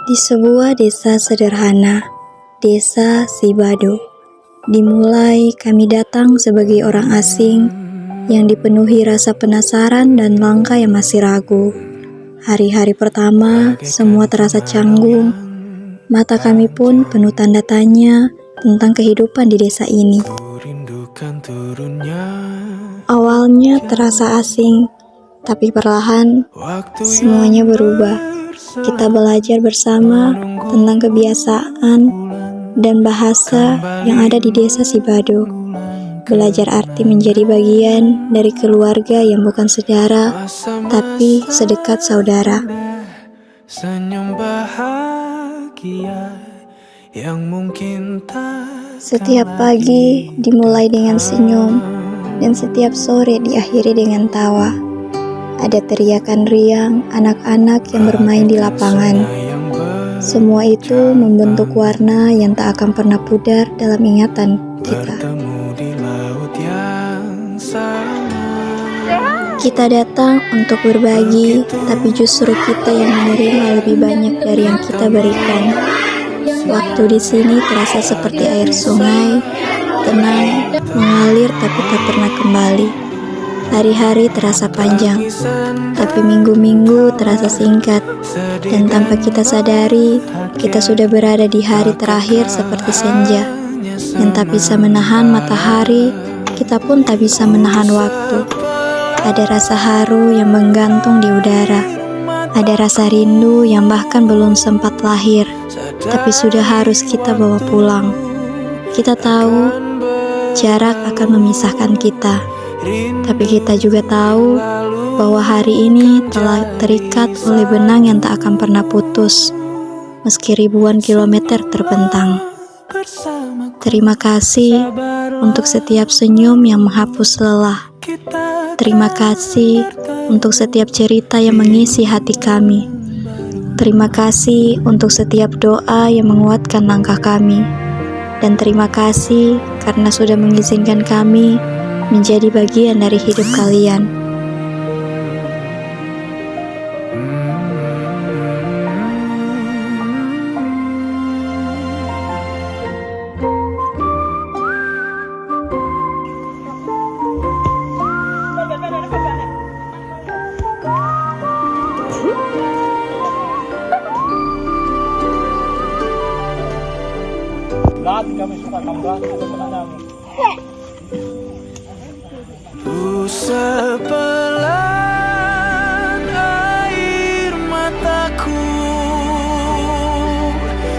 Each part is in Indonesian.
Di sebuah desa sederhana, desa Sibado, dimulai kami datang sebagai orang asing yang dipenuhi rasa penasaran dan langkah yang masih ragu. Hari-hari pertama, semua terasa canggung. Mata kami pun penuh tanda tanya tentang kehidupan di desa ini. Awalnya terasa asing, tapi perlahan semuanya berubah. Kita belajar bersama tentang kebiasaan dan bahasa yang ada di desa Sibado. Belajar arti menjadi bagian dari keluarga yang bukan saudara, tapi sedekat saudara. Senyum bahagia yang mungkin tak. Setiap pagi dimulai dengan senyum, dan setiap sore diakhiri dengan tawa. Ada teriakan riang anak-anak yang bermain di lapangan. Semua itu membentuk warna yang tak akan pernah pudar dalam ingatan kita. Kita datang untuk berbagi, tapi justru kita yang menerima lebih banyak dari yang kita berikan. Waktu di sini terasa seperti air sungai, tenang, mengalir tapi tak pernah kembali. Hari-hari terasa panjang, tapi minggu-minggu terasa singkat. Dan tanpa kita sadari, kita sudah berada di hari terakhir seperti senja. Yang tak bisa menahan matahari, kita pun tak bisa menahan waktu. Ada rasa haru yang menggantung di udara. Ada rasa rindu yang bahkan belum sempat lahir, tapi sudah harus kita bawa pulang. Kita tahu jarak akan memisahkan kita, tapi kita juga tahu bahwa hari ini telah terikat oleh benang yang tak akan pernah putus, meski ribuan kilometer terbentang. Terima kasih untuk setiap senyum yang menghapus lelah. Terima kasih untuk setiap cerita yang mengisi hati kami. Terima kasih untuk setiap doa yang menguatkan langkah kami. Dan terima kasih karena sudah mengizinkan kami menjadi bagian dari hidup kalian. Kami suka tambah atau menanam. Sepelan air mataku,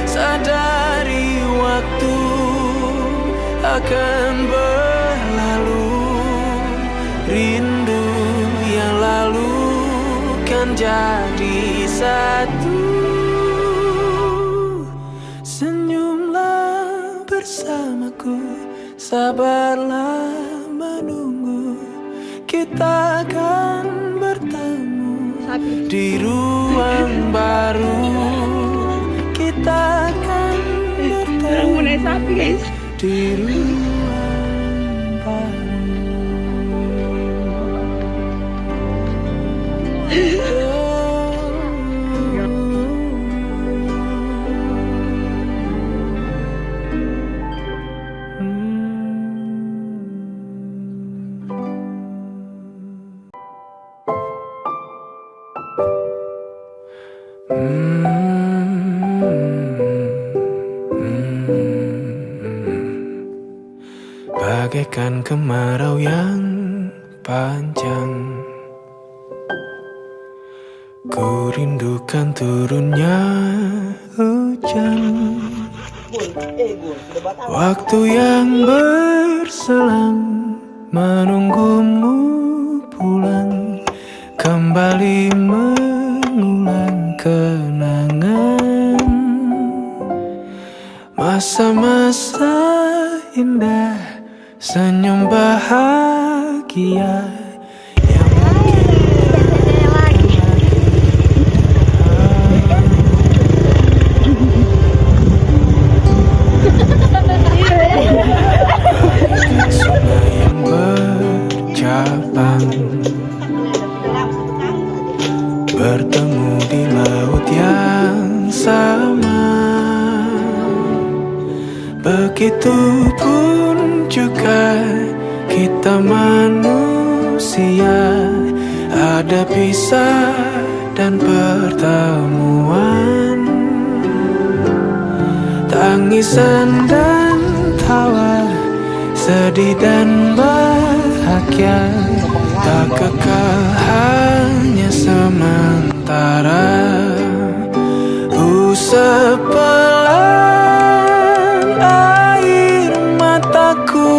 sadari waktu akan berlalu. Rindu yang lalu kan jadi satu. Senyumlah bersamaku, sabarlah menunggu. Kita akan bertemu di ruang baru. Kita akan bertemu di ruang baru. Bagaikan kemarau yang panjang, ku rindukan turunnya hujan. Waktu yang berselang menunggumu pulang, kembali mengulang kenangan masa-masa indah, senyum bahagia yang sungai yang bercabang bertemu di laut yang sama. Begitupun juga kita manusia, ada pisah dan pertemuan, tangisan dan tawa, sedih dan bahagia, tak kekal hanya sementara. Usap pelan air mataku,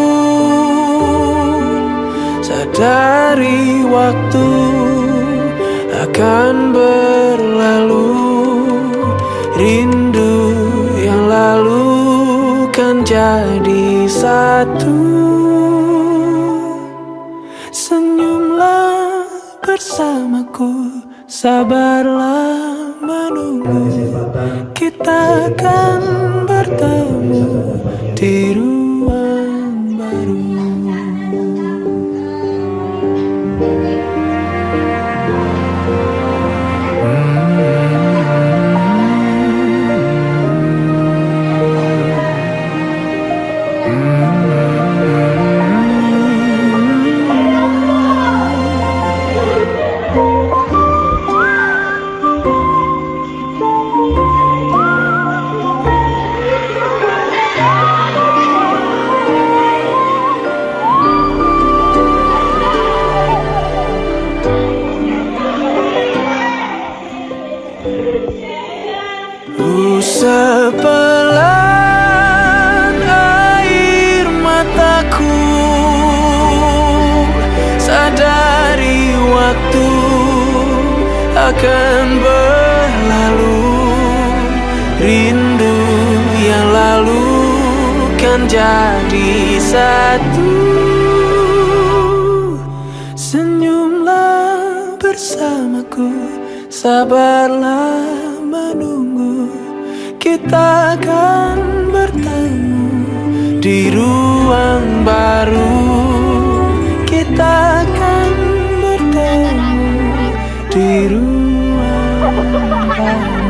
sadari waktu akan berlalu. Rindu yang lalu kan jadi satu. Senyumlah bersamaku, sabarlah menunggu, kita akan bertemu di ruang baru. Usap pelan air mataku, sadari waktu akan berlalu. Rindu yang lalu kan jadi satu. Senyumlah bersamaku, sabarlah menunggu, kita akan bertemu di ruang baru. Kita akan bertemu di ruang baru.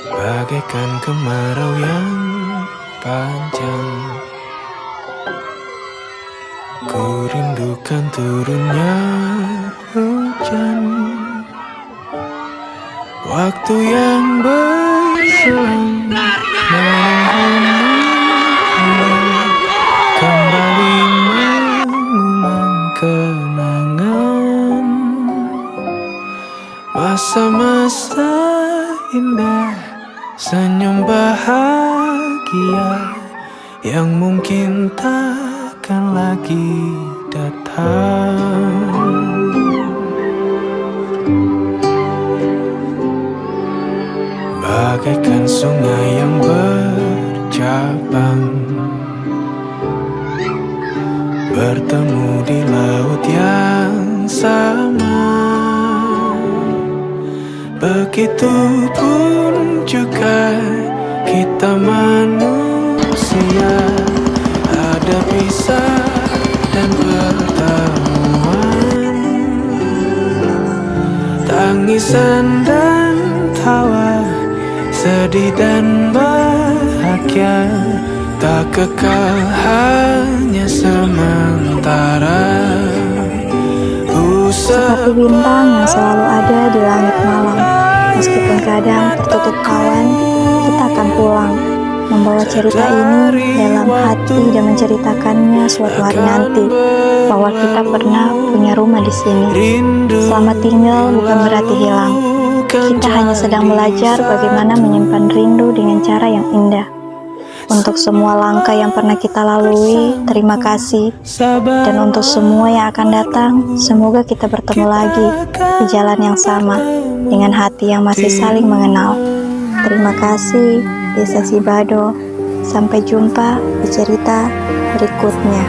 Bagaikan kemarau yang panjang, ku rindukan turunnya hujan. Waktu yang berselang kembali mengulang kenangan, masa-masa indah, senyum bahagia yang mungkin takkan lagi datang. Bagaikan sungai yang bercabang, bertemu di laut yang sama. Begitupun juga kita manusia, ada pisah dan pertemuan, tangisan dan tawa, sedih dan bahagia, tak kekal hanya sementara. Seperti bintang yang selalu ada di langit malam, meskipun kadang tertutup awan, kita akan pulang, membawa cerita ini dalam hati dan menceritakannya suatu hari nanti, bahwa kita pernah punya rumah di sini. Selamat tinggal bukan berarti hilang. Kita hanya sedang belajar bagaimana menyimpan rindu dengan cara yang indah. Untuk semua langkah yang pernah kita lalui, terima kasih. Dan untuk semua yang akan datang, semoga kita bertemu lagi di jalan yang sama, dengan hati yang masih saling mengenal. Terima kasih, Desa Sibado. Sampai jumpa di cerita berikutnya.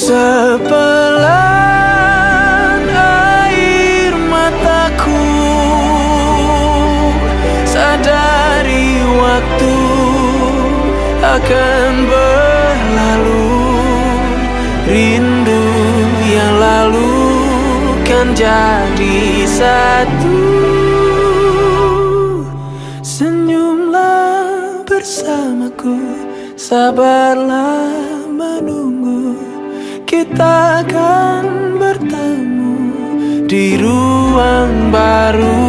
Sepelan air mataku, sadari waktu akan berlalu. Rindu yang lalu kan jadi satu. Senyumlah bersamaku, sabarlah menunggu. Kita akan bertemu di ruang baru.